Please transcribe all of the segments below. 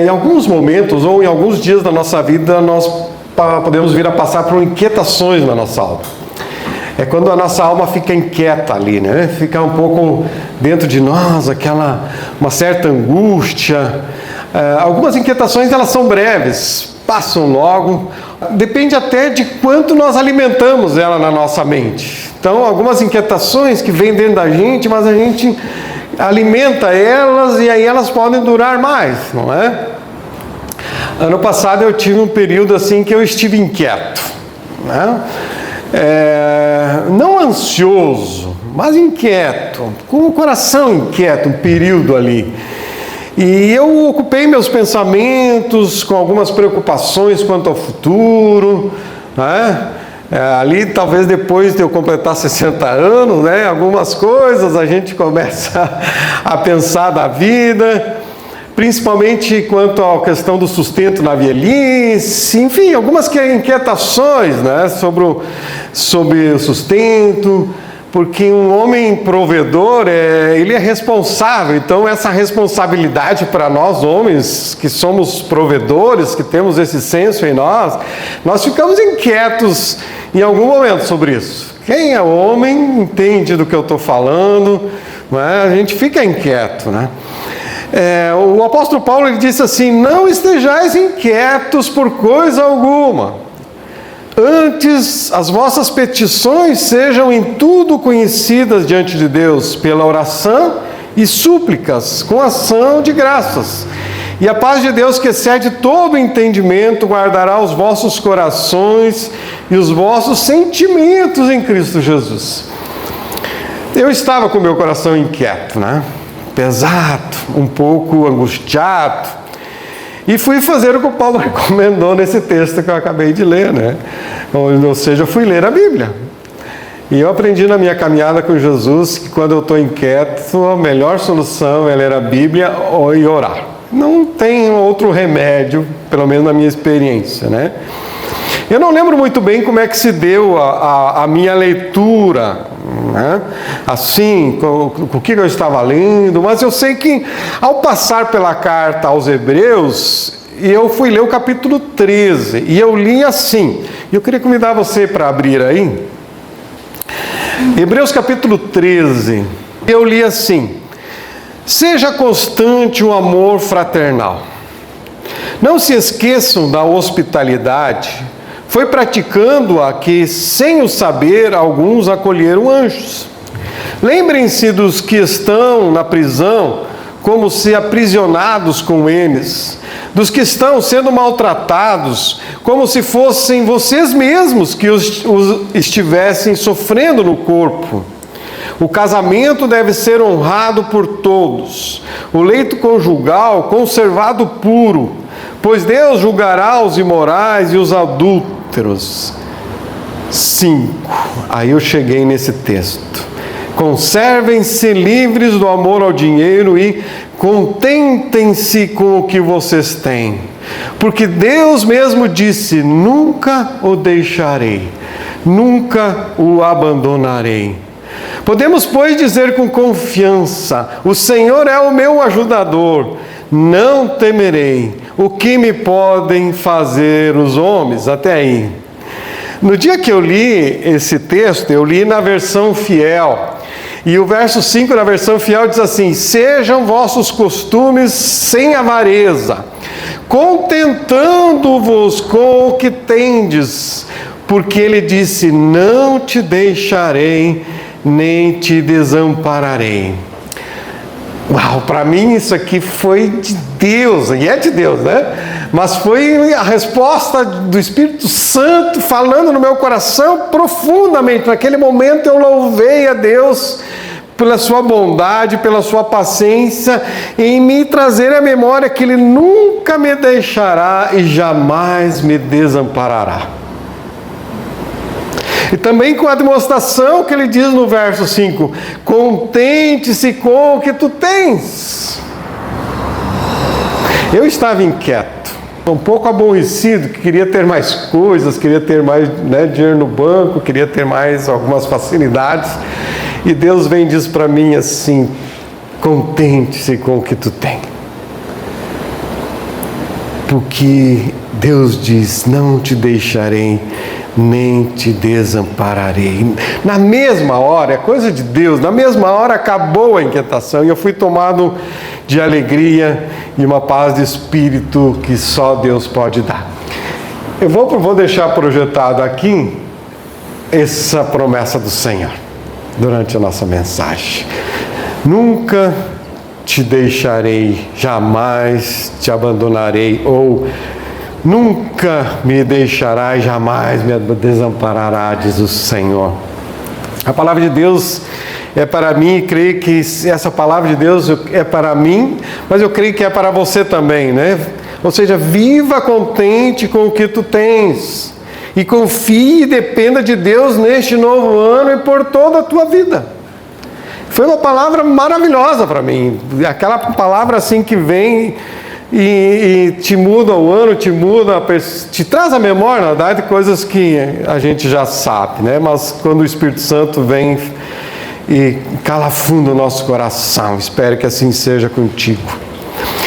Em alguns momentos ou em alguns dias da nossa vida, nós podemos vir a passar por inquietações na nossa alma. É quando a nossa alma fica inquieta ali, né? Fica um pouco dentro de nós, uma certa angústia. Algumas inquietações, elas são breves, passam logo. Depende até de quanto nós alimentamos ela na nossa mente. Então, algumas inquietações que vêm dentro da gente, mas a gente alimenta elas e aí elas podem durar mais, não é? Ano passado eu tive um período assim que eu estive inquieto, né? Não ansioso, mas inquieto, com o coração inquieto, um período ali. E eu ocupei meus pensamentos com algumas preocupações quanto ao futuro, né? Ali talvez depois de eu completar 60 anos, né? Algumas coisas a gente começa a pensar da vida, principalmente quanto à questão do sustento na velhice, enfim, algumas inquietações, né? sobre o sustento, porque um homem provedor, ele é responsável. Então essa responsabilidade para nós homens, que somos provedores, que temos esse senso em nós ficamos inquietos em algum momento sobre isso. Quem é homem entende do que eu estou falando, né? A gente fica inquieto, né? O apóstolo Paulo, ele disse assim: não estejais inquietos por coisa alguma, antes as vossas petições sejam em tudo conhecidas diante de Deus, pela oração e súplicas, com ação de graças. E a paz de Deus, que excede todo entendimento, guardará os vossos corações e os vossos sentimentos em Cristo Jesus. Eu estava com meu coração inquieto, né? Pesado, um pouco angustiado, e fui fazer o que o Paulo recomendou nesse texto que eu acabei de ler, né? Ou seja, eu fui ler a Bíblia. E eu aprendi na minha caminhada com Jesus que quando eu estou inquieto, a melhor solução é ler a Bíblia e orar. Não tem outro remédio, pelo menos na minha experiência, né? Eu não lembro muito bem como é que se deu a minha leitura, né? Assim, o que eu estava lendo, mas eu sei que ao passar pela carta aos Hebreus, eu fui ler o capítulo 13, e eu li assim. Eu queria convidar você para abrir aí. Hebreus capítulo 13, eu li assim: seja constante o amor fraternal. Não se esqueçam da hospitalidade. Foi praticando-a que, sem o saber, alguns acolheram anjos. Lembrem-se dos que estão na prisão, como se aprisionados com eles, dos que estão sendo maltratados, como se fossem vocês mesmos que os estivessem sofrendo no corpo. O casamento deve ser honrado por todos, o leito conjugal conservado puro, pois Deus julgará os imorais e os adúlteros. 5. Aí eu cheguei nesse texto. Conservem-se livres do amor ao dinheiro e contentem-se com o que vocês têm. Porque Deus mesmo disse: nunca o deixarei, nunca o abandonarei. Podemos, pois, dizer com confiança: o Senhor é o meu ajudador, não temerei. O que me podem fazer os homens? Até aí. No dia que eu li esse texto, eu li na versão fiel. E o verso 5 da versão fiel diz assim: sejam vossos costumes sem avareza, contentando-vos com o que tendes, porque ele disse: não te deixarei, nem te desampararei. Uau, para mim isso aqui foi de Deus, e é de Deus, né? Mas foi a resposta do Espírito Santo falando no meu coração profundamente. Naquele momento eu louvei a Deus pela sua bondade, pela sua paciência, em me trazer à memória que Ele nunca me deixará e jamais me desamparará. E também com a demonstração que ele diz no verso 5: contente-se com o que tu tens. Eu estava inquieto, um pouco aborrecido, que queria ter mais coisas, queria ter mais dinheiro no banco, queria ter mais algumas facilidades. E Deus vem e diz para mim assim: contente-se com o que tu tem. porque Deus diz: não te deixarei, nem te desampararei. Na mesma hora, é coisa de Deus, na mesma hora acabou a inquietação e eu fui tomado de alegria e uma paz de espírito que só Deus pode dar. Eu vou deixar projetado aqui essa promessa do Senhor durante a nossa mensagem. Nunca te deixarei, jamais te abandonarei, ou nunca me deixarás, jamais me desamparará, diz o Senhor. A palavra de Deus é para mim, e creio que essa palavra de Deus é para mim, mas eu creio que é para você também, né? Ou seja, viva contente com o que tu tens, e confie e dependa de Deus neste novo ano e por toda a tua vida. Foi uma palavra maravilhosa para mim, aquela palavra assim que vem e te muda o ano, te traz à memória, na verdade, coisas que a gente já sabe, né? Mas quando o Espírito Santo vem e cala fundo o nosso coração, espero que assim seja contigo.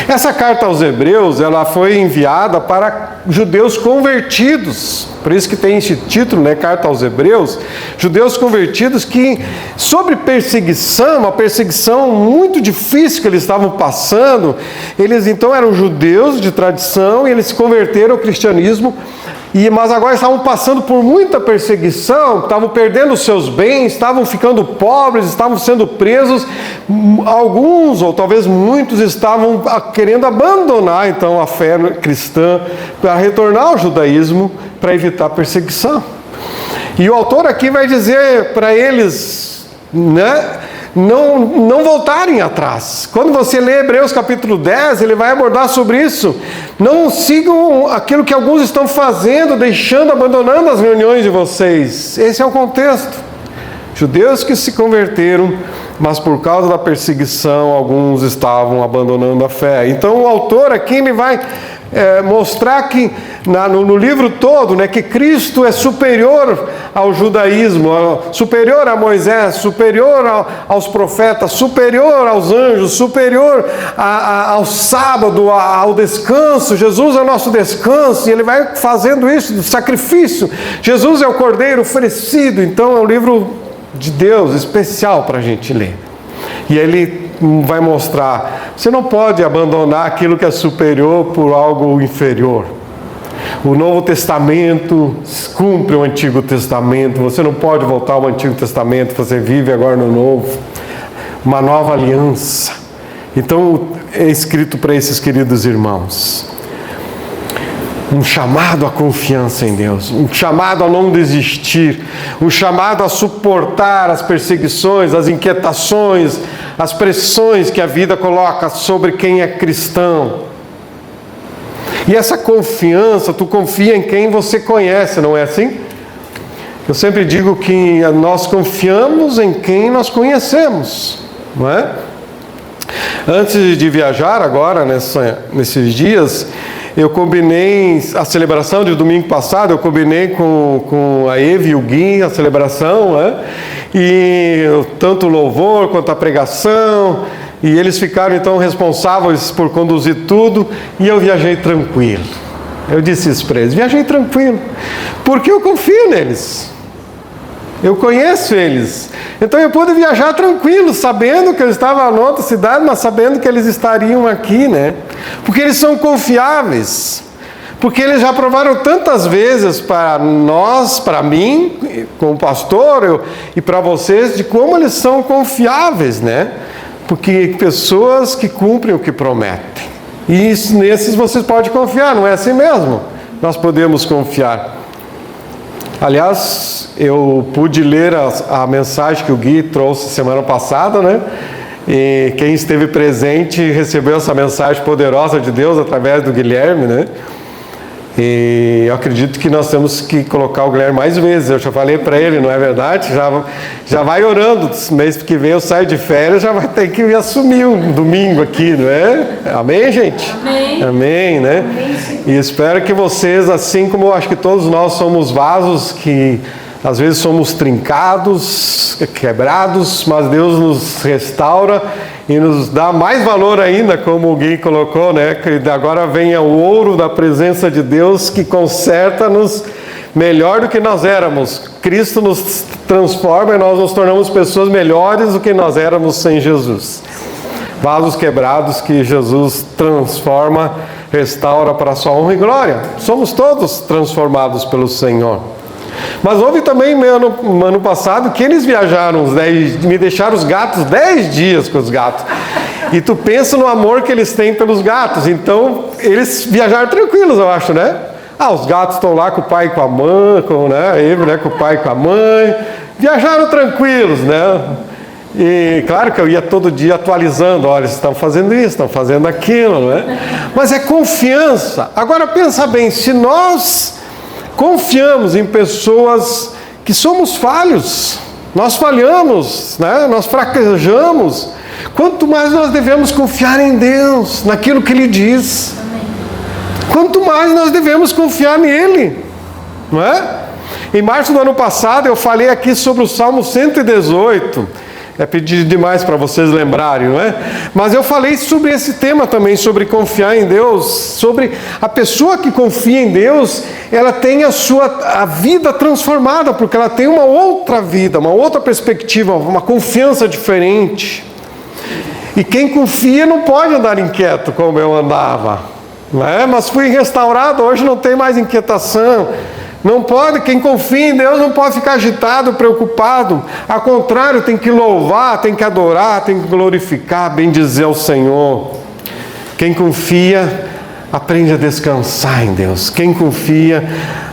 Essa carta aos Hebreus, ela foi enviada para judeus convertidos, por isso que tem esse título, né, Carta aos Hebreus, judeus convertidos que, sobre perseguição, uma perseguição muito difícil que eles estavam passando, eles então eram judeus de tradição e eles se converteram ao cristianismo, mas agora estavam passando por muita perseguição, estavam perdendo seus bens, estavam ficando pobres, estavam sendo presos. Alguns, ou talvez muitos, estavam querendo abandonar então a fé cristã para retornar ao judaísmo para evitar perseguição. E o autor aqui vai dizer para eles, né, não voltarem atrás. Quando você lê Hebreus capítulo 10, ele vai abordar sobre isso. Não sigam aquilo que alguns estão fazendo, abandonando as reuniões de vocês. Esse é o contexto. Judeus que se converteram, mas por causa da perseguição, alguns estavam abandonando a fé. Então o autor aqui ele vai mostrar que no livro todo, né, que Cristo é superior ao judaísmo, superior a Moisés, superior aos profetas, superior aos anjos, superior ao sábado, ao descanso. Jesus é o nosso descanso, e ele vai fazendo isso do sacrifício. Jesus é o Cordeiro oferecido. Então é um livro de Deus especial para a gente ler. E ele vai mostrar, você não pode abandonar aquilo que é superior por algo inferior. O Novo Testamento cumpre o Antigo Testamento, você não pode voltar ao Antigo Testamento, você vive agora no Novo, uma nova aliança. Então é escrito para esses queridos irmãos, um chamado à confiança em Deus, um chamado a não desistir, um chamado a suportar as perseguições, as inquietações, as pressões que a vida coloca sobre quem é cristão. E essa confiança, tu confia em quem você conhece, não é assim? Eu sempre digo que nós confiamos em quem nós conhecemos, não é? Antes de viajar agora, nesses dias, eu combinei a celebração de domingo passado, eu combinei com a Eve e o Gui a celebração, né? E tanto o louvor quanto a pregação, e eles ficaram então responsáveis por conduzir tudo, e eu viajei tranquilo. Eu disse isso para eles, viajei tranquilo, porque eu confio neles, eu conheço eles, então eu pude viajar tranquilo, sabendo que eu estava em outra cidade, mas sabendo que eles estariam aqui, né? Porque eles são confiáveis, porque eles já provaram tantas vezes para nós, para mim, como pastor, e para vocês, de como eles são confiáveis, né? Porque pessoas que cumprem o que prometem, e nesses vocês podem confiar, não é assim mesmo? Nós podemos confiar. Aliás, eu pude ler a mensagem que o Gui trouxe semana passada, né? E quem esteve presente recebeu essa mensagem poderosa de Deus através do Guilherme, né? E eu acredito que nós temos que colocar o Guilherme mais vezes. Eu já falei para ele, não é verdade? Já vai orando. Mês que vem eu saio de férias, já vai ter que me assumir um domingo aqui, não é? Amém, gente? Amém. Amém, né? Amém, e espero que vocês, assim como eu acho que todos nós somos vasos que às vezes somos trincados, quebrados, mas Deus nos restaura e nos dá mais valor ainda, como alguém colocou, né? Que agora venha o ouro da presença de Deus que conserta-nos melhor do que nós éramos. Cristo nos transforma e nós nos tornamos pessoas melhores do que nós éramos sem Jesus. Vasos quebrados que Jesus transforma, restaura para a sua honra e glória. Somos todos transformados pelo Senhor. Mas houve também no ano passado que eles viajaram, me deixaram os gatos 10 dias com os gatos. E tu pensa no amor que eles têm pelos gatos. Então, eles viajaram tranquilos, eu acho, né? Os gatos estão lá com o pai e com a mãe, com o pai e com a mãe. Viajaram tranquilos, né? E claro que eu ia todo dia atualizando, olha, eles estão fazendo isso, estão fazendo aquilo, né? Mas é confiança. Agora pensa bem, se nós confiamos em pessoas que somos falhos, nós falhamos, né? Nós fraquejamos, quanto mais nós devemos confiar em Deus, naquilo que Ele diz. Quanto mais nós devemos confiar nele, não é? Em março do ano passado eu falei aqui sobre o Salmo 118, é pedir demais para vocês lembrarem, não é? Mas eu falei sobre esse tema também, sobre confiar em Deus, sobre a pessoa que confia em Deus, ela tem a vida transformada, porque ela tem uma outra vida, uma outra perspectiva, uma confiança diferente. E quem confia não pode andar inquieto como eu andava, não é? Mas fui restaurado, hoje não tem mais inquietação. Não pode, quem confia em Deus não pode ficar agitado, preocupado. Ao contrário, tem que louvar, tem que adorar, tem que glorificar, bendizer ao Senhor. Quem confia, aprende a descansar em Deus. Quem confia,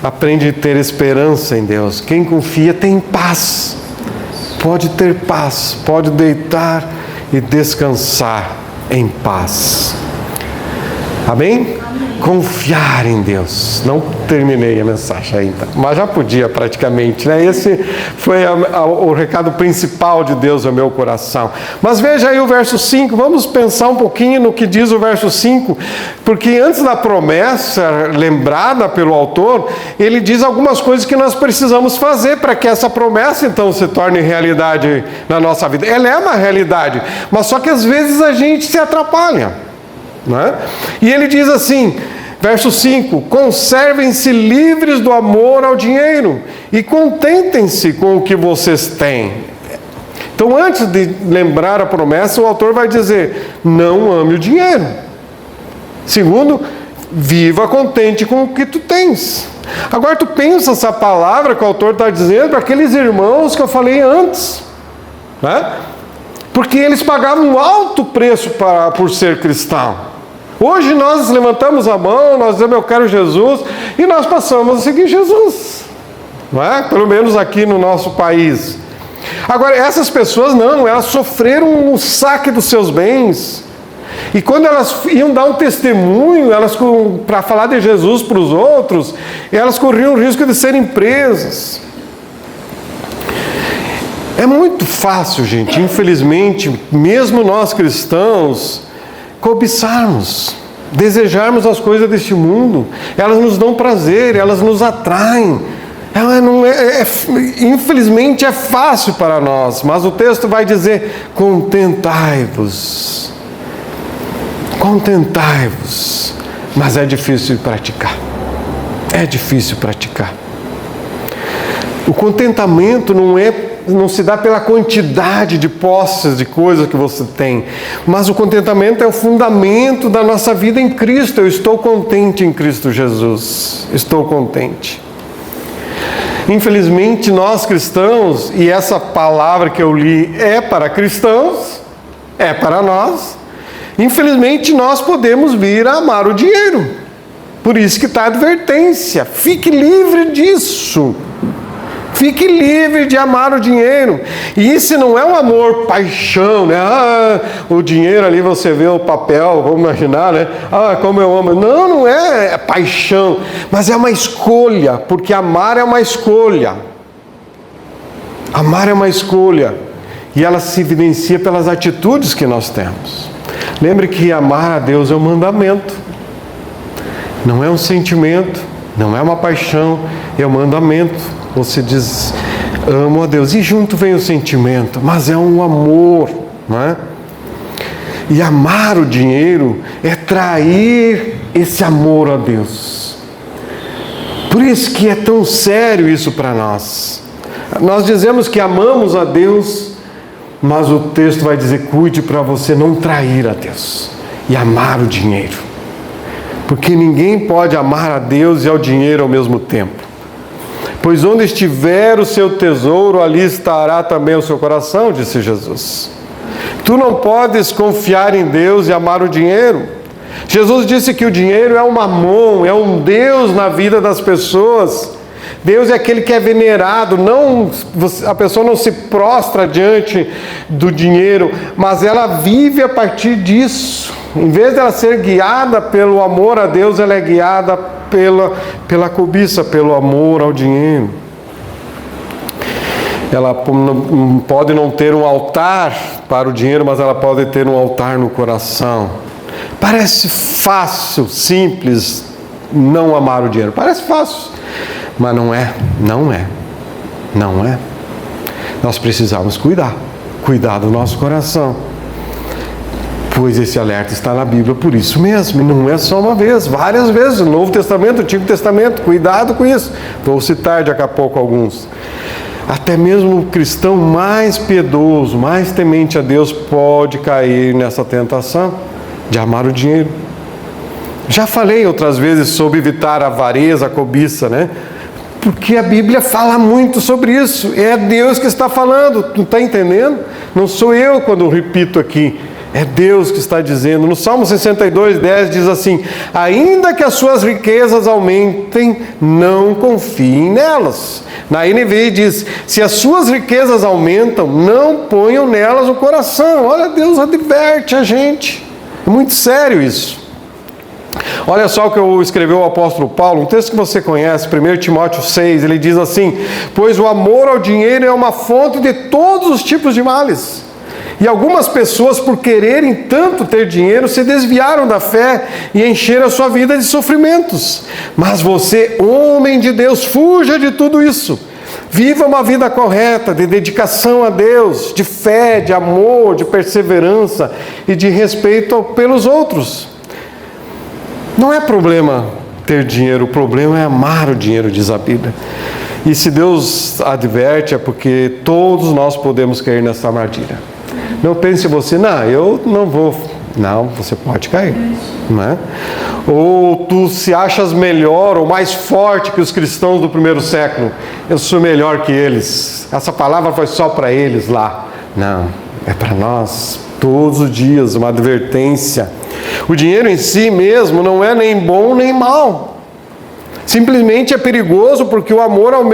aprende a ter esperança em Deus. Quem confia, tem paz. Pode ter paz, pode deitar e descansar em paz. Amém? Confiar em Deus. Não terminei a mensagem ainda, mas já podia praticamente, né? Esse foi o recado principal de Deus ao meu coração. Mas veja aí o verso 5, vamos pensar um pouquinho no que diz o verso 5, porque antes da promessa lembrada pelo autor, ele diz algumas coisas que nós precisamos fazer para que essa promessa então se torne realidade na nossa vida. Ela é uma realidade, mas só que às vezes a gente se atrapalha. Né? E ele diz assim, verso 5: conservem-se livres do amor ao dinheiro e contentem-se com o que vocês têm. Então, antes de lembrar a promessa, o autor vai dizer: não ame o dinheiro. Segundo, viva contente com o que tu tens. Agora tu pensa essa palavra que o autor está dizendo para aqueles irmãos que eu falei antes, né? Porque eles pagavam um alto preço por ser cristão. Hoje nós levantamos a mão, nós dizemos eu quero Jesus, e nós passamos a seguir Jesus, não é? Pelo menos aqui no nosso país. Agora, essas pessoas não, elas sofreram um saque dos seus bens, e quando elas iam dar um testemunho, para falar de Jesus para os outros, elas corriam o risco de serem presas. É muito fácil, gente, infelizmente, mesmo nós cristãos, cobiçarmos, desejarmos as coisas deste mundo. Elas nos dão prazer, elas nos atraem. Infelizmente é fácil para nós, mas o texto vai dizer: contentai-vos. Contentai-vos. Mas é difícil de praticar. É difícil praticar. O contentamento não se dá pela quantidade de posses, de coisas que você tem, mas o contentamento é o fundamento da nossa vida em Cristo. Eu estou contente em Cristo Jesus, estou contente. Infelizmente nós cristãos, e essa palavra que eu li é para cristãos, é para nós, infelizmente nós podemos vir a amar o dinheiro. Por isso que está a advertência: fique livre disso. Fique livre de amar o dinheiro. E isso não é um amor paixão, né? O dinheiro ali, você vê o papel, vamos imaginar, né? Como eu amo. Não, não é paixão, mas é uma escolha, porque amar é uma escolha. Amar é uma escolha. E ela se evidencia pelas atitudes que nós temos. Lembre que amar a Deus é um mandamento. Não é um sentimento, não é uma paixão, é um mandamento. Você diz, amo a Deus, e junto vem o sentimento, mas é um amor, não é? E amar o dinheiro é trair esse amor a Deus. Por isso que é tão sério isso para nós. Nós dizemos que amamos a Deus, mas o texto vai dizer: cuide para você não trair a Deus e amar o dinheiro. Porque ninguém pode amar a Deus e ao dinheiro ao mesmo tempo. Pois onde estiver o seu tesouro, ali estará também o seu coração, disse Jesus. Tu não podes confiar em Deus e amar o dinheiro. Jesus disse que o dinheiro é um mamon, é um Deus na vida das pessoas. Deus é aquele que é venerado, a pessoa não se prostra diante do dinheiro, mas ela vive a partir disso. Em vez dela ser guiada pelo amor a Deus, ela é guiada pela cobiça, pelo amor ao dinheiro. Ela pode não ter um altar para o dinheiro, mas ela pode ter um altar no coração. Parece fácil, simples, não amar o dinheiro. Parece fácil, mas não é. Nós precisamos cuidar do nosso coração. Pois esse alerta está na Bíblia por isso mesmo. E não é só uma vez, várias vezes. No Novo Testamento, no Antigo Testamento. Cuidado com isso. Vou citar daqui a pouco alguns. Até mesmo o cristão mais piedoso, mais temente a Deus, pode cair nessa tentação de amar o dinheiro. Já falei outras vezes sobre evitar a avareza, a cobiça, né? Porque a Bíblia fala muito sobre isso. É Deus que está falando. Tu está entendendo? Não sou eu quando repito aqui. É Deus que está dizendo. No Salmo 62:10 diz assim: ainda que as suas riquezas aumentem, não confiem nelas. Na NVI diz: se as suas riquezas aumentam, não ponham nelas o coração. Olha, Deus adverte a gente. É muito sério isso. Olha só o que escreveu o apóstolo Paulo, um texto que você conhece, 1 Timóteo 6, ele diz assim: pois o amor ao dinheiro é uma fonte de todos os tipos de males. E algumas pessoas, por quererem tanto ter dinheiro, se desviaram da fé e encheram a sua vida de sofrimentos. Mas você, homem de Deus, fuja de tudo isso. Viva uma vida correta, de dedicação a Deus, de fé, de amor, de perseverança e de respeito pelos outros. Não é problema ter dinheiro, o problema é amar o dinheiro, diz a Bíblia. E se Deus adverte, é porque todos nós podemos cair nessa armadilha. Não pense você: não, eu não vou. Não, você pode cair, não é? Ou tu se achas melhor ou mais forte que os cristãos do primeiro século. Eu sou melhor que eles. Essa palavra foi só para eles lá. Não, é para nós, todos os dias, uma advertência. O dinheiro em si mesmo não é nem bom nem mal. Simplesmente é perigoso porque o amor ao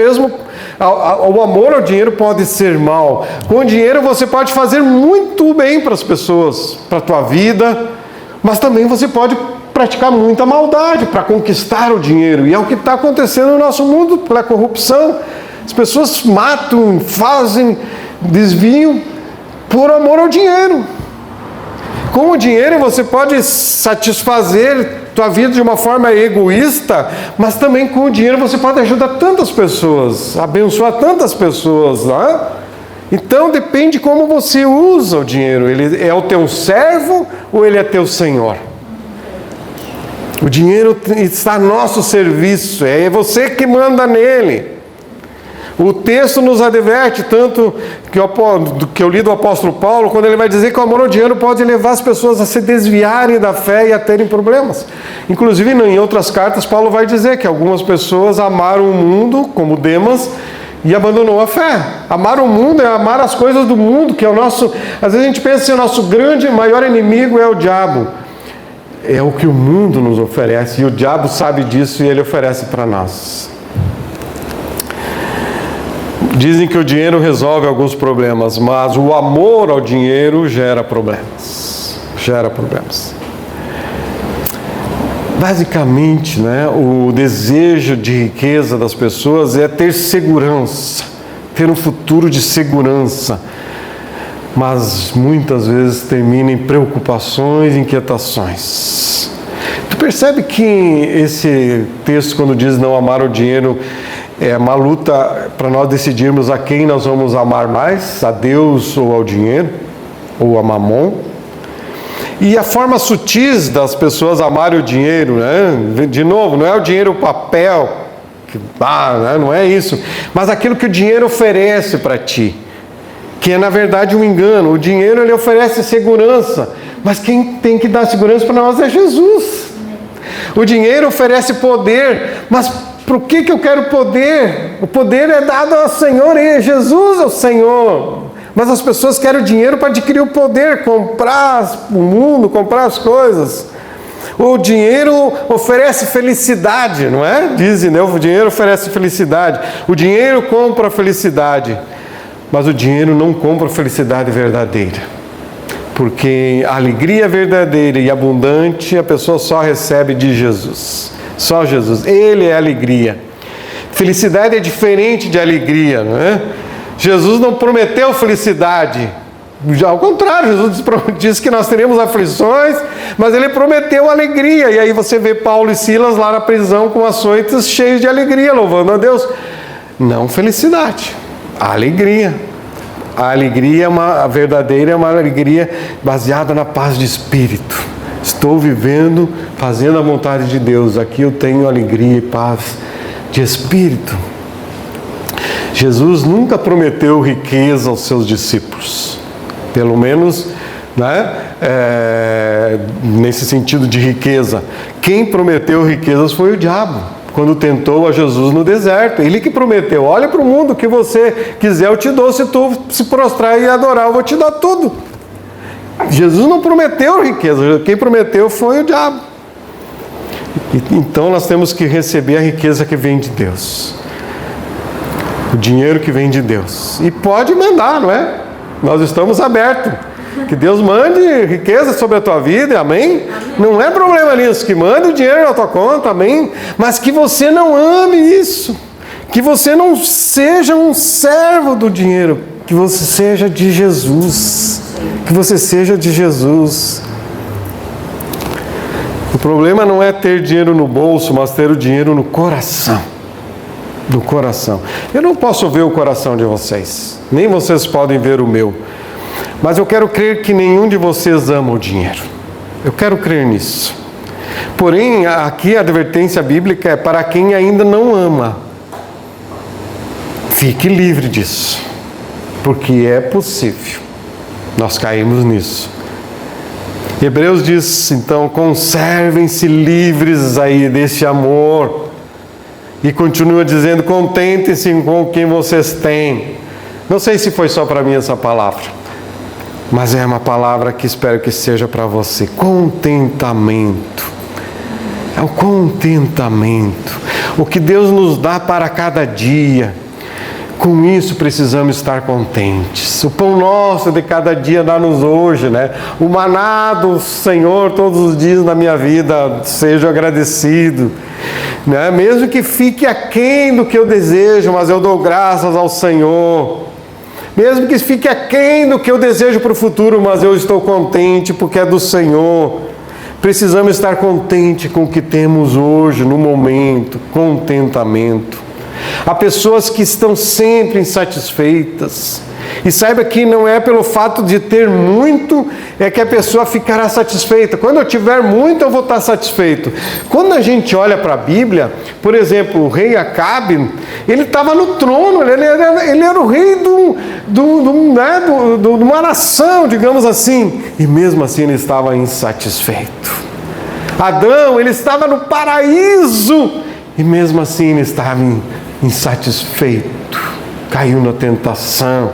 dinheiro pode ser mal. Com o dinheiro você pode fazer muito bem para as pessoas, para a tua vida, mas também você pode praticar muita maldade para conquistar o dinheiro. E é o que está acontecendo no nosso mundo pela corrupção. As pessoas matam, desviam por amor ao dinheiro. Com o dinheiro você pode satisfazer tua vida de uma forma egoísta, mas também com o dinheiro você pode ajudar tantas pessoas, abençoar tantas pessoas, né? Então depende como você usa o dinheiro. Ele é o teu servo ou ele é teu senhor? O dinheiro está a nosso serviço, é você que manda nele. O texto nos adverte, tanto que eu li do apóstolo Paulo, quando ele vai dizer que o amor ao dinheiro pode levar as pessoas a se desviarem da fé e a terem problemas. Inclusive, em outras cartas, Paulo vai dizer que algumas pessoas amaram o mundo, como Demas, e abandonou a fé. Amar o mundo é amar as coisas do mundo, que é o nosso... Às vezes a gente pensa que o nosso grande, maior inimigo é o diabo. É o que o mundo nos oferece, e o diabo sabe disso e ele oferece para nós. Dizem que o dinheiro resolve alguns problemas, mas o amor ao dinheiro gera problemas. Basicamente, né, o desejo de riqueza das pessoas é ter segurança, ter um futuro de segurança. Mas muitas vezes termina em preocupações, inquietações. Tu percebe que esse texto, quando diz não amar o dinheiro, é uma luta para nós decidirmos a quem nós vamos amar mais, a Deus ou ao dinheiro, ou a Mamon. E a forma sutis das pessoas amarem o dinheiro, né? De novo, não é o dinheiro papel, né? Não é isso, mas aquilo que o dinheiro oferece para ti, que é na verdade um engano. O dinheiro, ele oferece segurança, mas quem tem que dar segurança para nós é Jesus. O dinheiro oferece poder, mas por que eu quero poder? O poder é dado ao Senhor, e Jesus é o Senhor. Mas as pessoas querem o dinheiro para adquirir o poder, comprar o mundo, comprar as coisas. O dinheiro oferece felicidade, não é? Dizem, né? O dinheiro oferece felicidade. O dinheiro compra a felicidade. Mas o dinheiro não compra a felicidade verdadeira. Porque a alegria verdadeira e abundante a pessoa só recebe de Jesus. Só Jesus. Ele é a alegria. Felicidade é diferente de alegria, não é? Jesus não prometeu felicidade. Já ao contrário, Jesus disse que nós teremos aflições, mas Ele prometeu alegria. E aí você vê Paulo e Silas lá na prisão com açoites cheios de alegria, louvando a Deus. Não felicidade, alegria. A alegria a verdadeira é uma alegria baseada na paz de espírito. Estou vivendo, fazendo a vontade de Deus. Aqui eu tenho alegria e paz de espírito. Jesus nunca prometeu riqueza aos seus discípulos. Pelo menos, né, nesse sentido de riqueza. Quem prometeu riquezas foi o diabo, quando tentou a Jesus no deserto. Ele que prometeu: olha para o mundo, o que você quiser eu te dou, se tu se prostrar e adorar eu vou te dar tudo. Jesus não prometeu riqueza, quem prometeu foi o diabo. Então nós temos que receber a riqueza que vem de Deus, o dinheiro que vem de Deus. E pode mandar, não é? Nós estamos abertos. Que Deus mande riqueza sobre a tua vida, amém? Não é problema nisso, que mande o dinheiro na tua conta, amém? Mas que você não ame isso, que você não seja um servo do dinheiro, que você seja de Jesus, que você seja de Jesus. O problema não é ter dinheiro no bolso, mas ter o dinheiro no coração. No coração. Eu não posso ver o coração de vocês, nem vocês podem ver o meu. Mas eu quero crer que nenhum de vocês ama o dinheiro. Eu quero crer nisso. Porém, aqui a advertência bíblica é para quem ainda não ama. Fique livre disso. Porque é possível. Nós caímos nisso. Hebreus diz, então, conservem-se livres aí desse amor. E continua dizendo, contentem-se com quem vocês têm. Não sei se foi só para mim essa palavra, mas é uma palavra que espero que seja para você. Contentamento. É o contentamento. O que Deus nos dá para cada dia. Com isso precisamos estar contentes. O pão nosso de cada dia dá-nos hoje, né? O maná do Senhor todos os dias na minha vida, seja agradecido, né? Mesmo que fique aquém do que eu desejo, mas eu dou graças ao Senhor. Mesmo que fique aquém do que eu desejo para o futuro, mas eu estou contente porque é do Senhor. Precisamos estar contentes com o que temos hoje, no momento. Contentamento. Há pessoas que estão sempre insatisfeitas. E saiba que não é pelo fato de ter muito é que a pessoa ficará satisfeita. Quando eu tiver muito, eu vou estar satisfeito. Quando a gente olha para a Bíblia, por exemplo, o rei Acabe, ele estava no trono, ele era o rei de uma nação, digamos assim. E mesmo assim ele estava insatisfeito. Adão, ele estava no paraíso. E mesmo assim ele estava insatisfeito. Caiu na tentação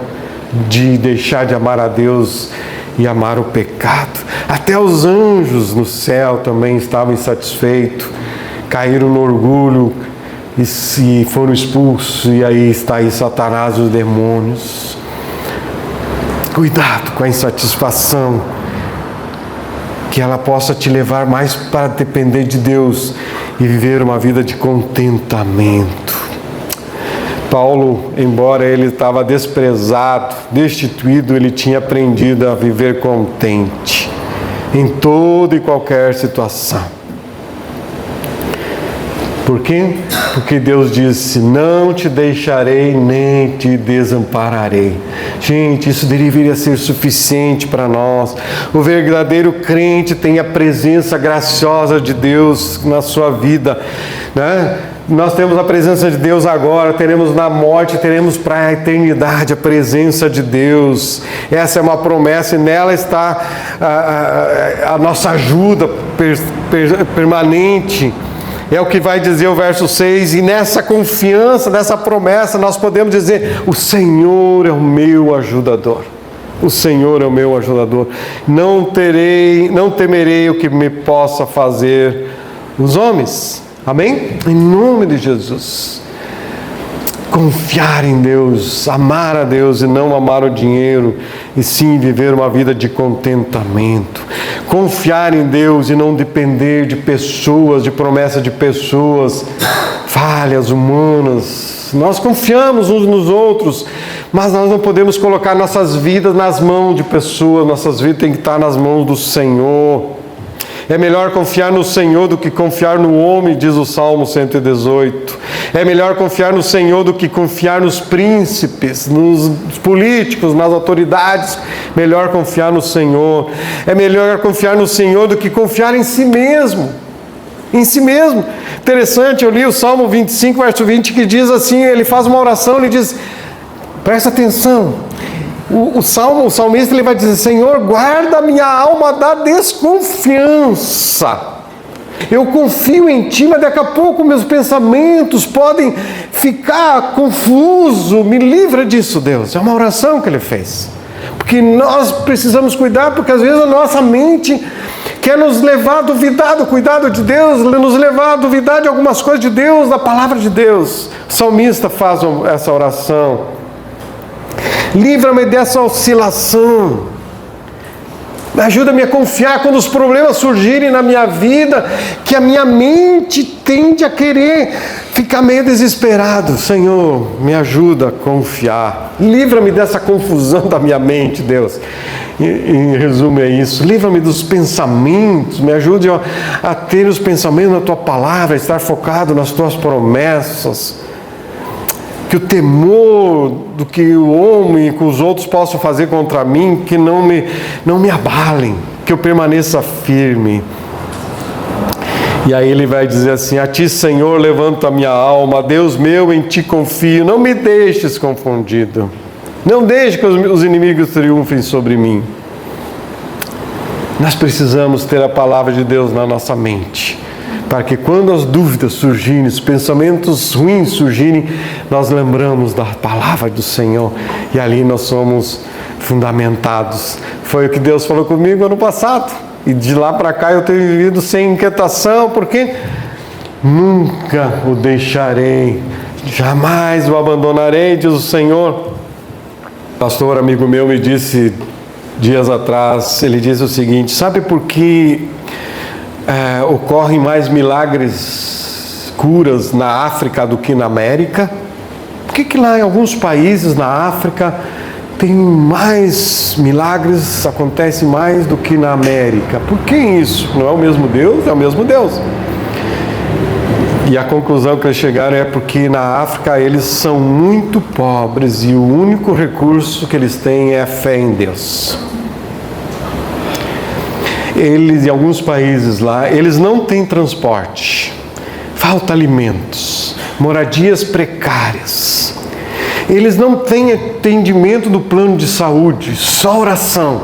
de deixar de amar a Deus e amar o pecado. Até os anjos no céu também estavam insatisfeitos, caíram no orgulho e foram expulsos. E aí está aí Satanás e os demônios. Cuidado com a insatisfação, que ela possa te levar mais para depender de Deus e viver uma vida de contentamento. Paulo, embora ele estava desprezado, destituído, ele tinha aprendido a viver contente em toda e qualquer situação. Por quê? Porque Deus disse: não te deixarei nem te desampararei. Gente, isso deveria ser suficiente para nós. O verdadeiro crente tem a presença graciosa de Deus na sua vida, né? Nós temos a presença de Deus agora, teremos na morte, teremos para a eternidade a presença de Deus. Essa é uma promessa e nela está a nossa ajuda permanente. É o que vai dizer o verso 6, e nessa confiança, nessa promessa, nós podemos dizer: o Senhor é o meu ajudador. O Senhor é o meu ajudador. Não temerei o que me possa fazer os homens. Amém? Em nome de Jesus. Confiar em Deus, amar a Deus e não amar o dinheiro, e sim viver uma vida de contentamento. Confiar em Deus e não depender de pessoas, de promessa de pessoas, falhas humanas. Nós confiamos uns nos outros, mas nós não podemos colocar nossas vidas nas mãos de pessoas, nossas vidas têm que estar nas mãos do Senhor. É melhor confiar no Senhor do que confiar no homem, diz o Salmo 118. É melhor confiar no Senhor do que confiar nos príncipes, nos políticos, nas autoridades. Melhor confiar no Senhor. É melhor confiar no Senhor do que confiar em si mesmo. Em si mesmo. Interessante, eu li o Salmo 25, verso 20, que diz assim, ele faz uma oração, ele diz, presta atenção, o salmista ele vai dizer: Senhor, guarda a minha alma da desconfiança. Eu confio em Ti, mas daqui a pouco meus pensamentos podem ficar confusos. Me livra disso, Deus. É uma oração que ele fez. Porque nós precisamos cuidar, porque às vezes a nossa mente quer nos levar a duvidar do cuidado de Deus, nos levar a duvidar de algumas coisas de Deus, da palavra de Deus. O salmista faz essa oração. Livra-me dessa oscilação. Ajuda-me a confiar quando os problemas surgirem na minha vida, que a minha mente tende a querer ficar meio desesperado. Senhor, me ajuda a confiar. Livra-me dessa confusão da minha mente, Deus. Em resumo é isso. Livra-me dos pensamentos. Me ajude a ter os pensamentos na Tua palavra, a estar focado nas Tuas promessas. Que o temor do que o homem e que os outros possam fazer contra mim, que não me abalem, que eu permaneça firme. E aí ele vai dizer assim: a Ti, Senhor, levanto a minha alma, Deus meu, em Ti confio, não me deixes confundido, não deixe que os inimigos triunfem sobre mim. Nós precisamos ter a palavra de Deus na nossa mente, para que quando as dúvidas surgirem, os pensamentos ruins surgirem, nós lembramos da palavra do Senhor e ali nós somos fundamentados. Foi o que Deus falou comigo ano passado, e de lá para cá eu tenho vivido sem inquietação, porque nunca o deixarei, jamais o abandonarei, diz o Senhor. Pastor, amigo meu, me disse dias atrás, ele disse o seguinte: sabe por que ocorrem mais milagres, curas na África do que na América? Por que lá em alguns países na África tem mais milagres, acontece mais do que na América? Por que isso? Não é o mesmo Deus? É o mesmo Deus. E a conclusão que eles chegaram é porque na África eles são muito pobres e o único recurso que eles têm é a fé em Deus. Eles, em alguns países lá, eles não têm transporte, falta alimentos, moradias precárias, eles não têm atendimento do plano de saúde, só oração.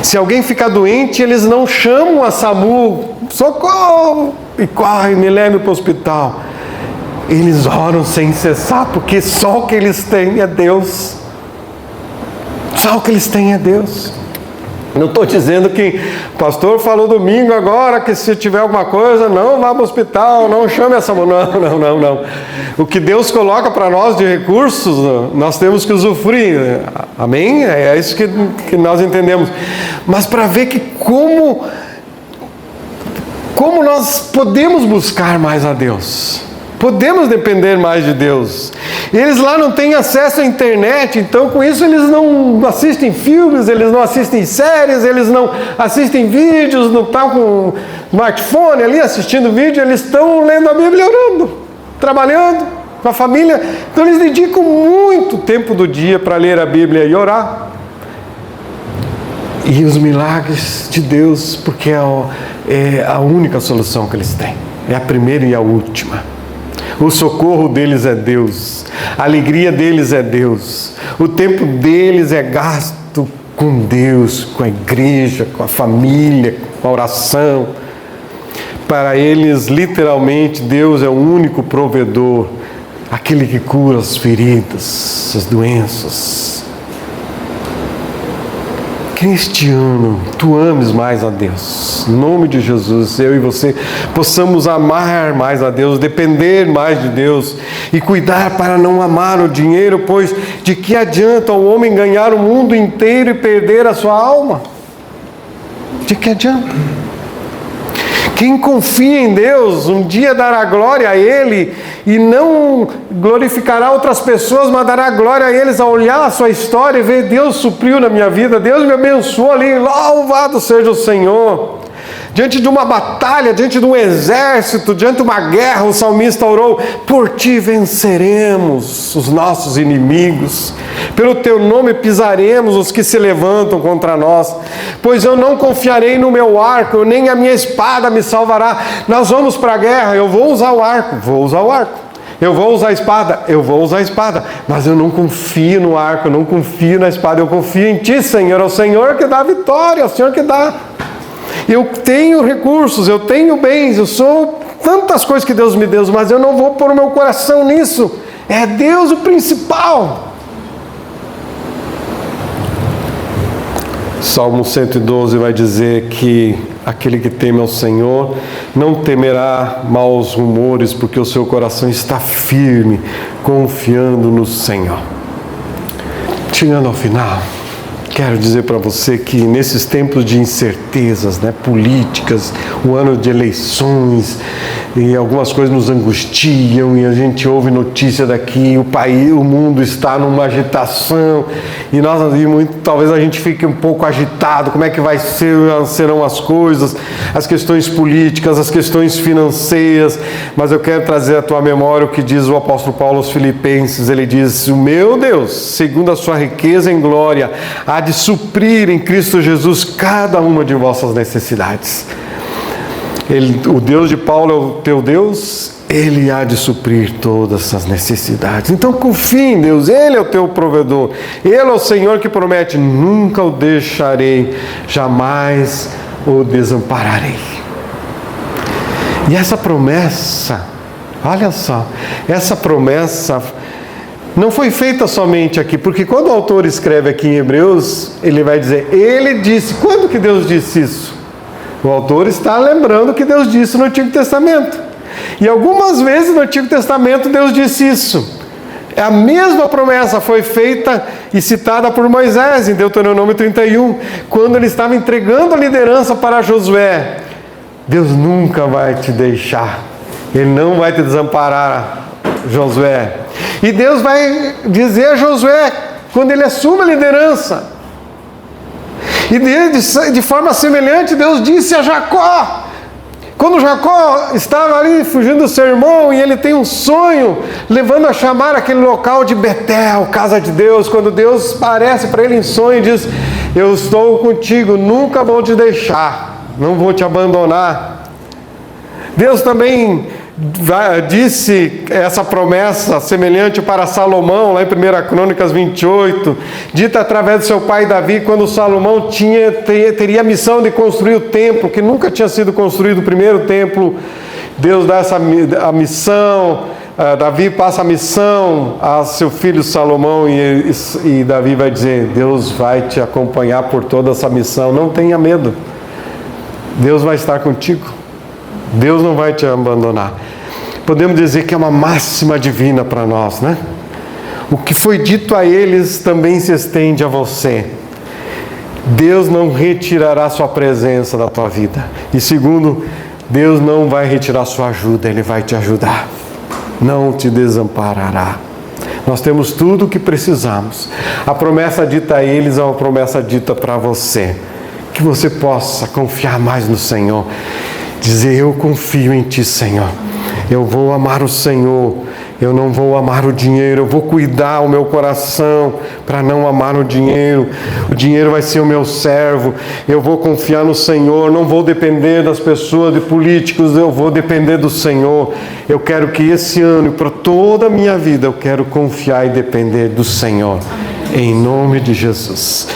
Se alguém ficar doente, eles não chamam a SAMU, socorro, e corre, me leve para o hospital. Eles oram sem cessar, porque só o que eles têm é Deus. Só o que eles têm é Deus. Não estou dizendo que o pastor falou domingo agora que se tiver alguma coisa, não vá para o hospital, não chame essa mão. Não. O que Deus coloca para nós de recursos, nós temos que usufruir. Amém? É isso que nós entendemos. Mas para ver que como nós podemos buscar mais a Deus. Podemos depender mais de Deus. Eles lá não têm acesso à internet, então com isso eles não assistem filmes, eles não assistem séries, eles não assistem vídeos, não estão com o smartphone ali assistindo vídeo, eles estão lendo a Bíblia e orando, trabalhando com a família. Então eles dedicam muito tempo do dia para ler a Bíblia e orar. E os milagres de Deus, porque é a única solução que eles têm. É a primeira e a última. O socorro deles é Deus. A alegria deles é Deus. O tempo deles é gasto com Deus, com a igreja, com a família, com a oração. Para eles, literalmente, Deus é o único provedor. Aquele que cura as feridas, as doenças. Que este ano tu ames mais a Deus, em nome de Jesus, eu e você possamos amar mais a Deus, depender mais de Deus e cuidar para não amar o dinheiro, pois de que adianta o homem ganhar o mundo inteiro e perder a sua alma? De que adianta? Quem confia em Deus, um dia dará glória a Ele e não glorificará outras pessoas, mas dará glória a eles a olhar a sua história e ver: Deus supriu na minha vida, Deus me abençoou ali, louvado seja o Senhor. Diante de uma batalha, diante de um exército, diante de uma guerra, o salmista orou: por ti venceremos os nossos inimigos, pelo teu nome pisaremos os que se levantam contra nós, pois eu não confiarei no meu arco, nem a minha espada me salvará. Nós vamos para a guerra, eu vou usar o arco, eu vou usar a espada, mas eu não confio no arco, eu não confio na espada, eu confio em ti, Senhor. É o Senhor que dá a vitória, é o Senhor que dá. Eu tenho recursos, eu tenho bens, eu sou tantas coisas que Deus me deu, mas eu não vou pôr o meu coração nisso. É Deus o principal. Salmo 112 vai dizer que aquele que teme ao Senhor não temerá maus rumores, porque o seu coração está firme, confiando no Senhor. Chegando ao final, quero dizer para você que nesses tempos de incertezas, políticas, o ano de eleições, e algumas coisas nos angustiam, e a gente ouve notícia daqui, o mundo está numa agitação, e talvez a gente fique um pouco agitado, como é que serão as coisas, as questões políticas, as questões financeiras, mas eu quero trazer à tua memória o que diz o apóstolo Paulo aos Filipenses. Ele diz: o meu Deus, segundo a sua riqueza em glória, há de suprir em Cristo Jesus cada uma de vossas necessidades. O Deus de Paulo é o teu Deus, Ele há de suprir todas essas necessidades. Então confie em Deus, Ele é o teu provedor, Ele é o Senhor que promete: nunca o deixarei, jamais o desampararei. E essa promessa, olha só, essa promessa não foi feita somente aqui, porque quando o autor escreve aqui em Hebreus, ele vai dizer: Ele disse. Quando que Deus disse isso? O autor está lembrando que Deus disse no Antigo Testamento. E algumas vezes no Antigo Testamento Deus disse isso. A mesma promessa foi feita e citada por Moisés em Deuteronômio 31, quando ele estava entregando a liderança para Josué. Deus nunca vai te deixar, Ele não vai te desamparar, Josué. E Deus vai dizer a Josué, quando ele assume a liderança, e de forma semelhante Deus disse a Jacó, quando Jacó estava ali fugindo do seu irmão, e ele tem um sonho, levando a chamar aquele local de Betel, casa de Deus, quando Deus aparece para ele em sonho e diz: eu estou contigo, nunca vou te deixar, não vou te abandonar. Deus também disse essa promessa semelhante para Salomão, lá em 1 Crônicas 28, dita através do seu pai Davi, quando Salomão teria a missão de construir o templo, que nunca tinha sido construído o primeiro templo. Deus dá a missão, Davi passa a missão a seu filho Salomão, e Davi vai dizer: Deus vai te acompanhar por toda essa missão, não tenha medo, Deus vai estar contigo, Deus não vai te abandonar. Podemos dizer que é uma máxima divina para nós, né? O que foi dito a eles também se estende a você. Deus não retirará sua presença da tua vida. E segundo, Deus não vai retirar sua ajuda, Ele vai te ajudar. não te desamparará. Nós temos tudo o que precisamos. A promessa dita a eles é uma promessa dita para você. Que você possa confiar mais no Senhor. Dizer, eu confio em Ti, Senhor. Eu vou amar o Senhor. Eu não vou amar o dinheiro. Eu vou cuidar o meu coração para não amar o dinheiro. O dinheiro vai ser o meu servo. Eu vou confiar no Senhor. Não vou depender das pessoas, de políticos. Eu vou depender do Senhor. Eu quero que esse ano e para toda a minha vida eu quero confiar e depender do Senhor. Em nome de Jesus.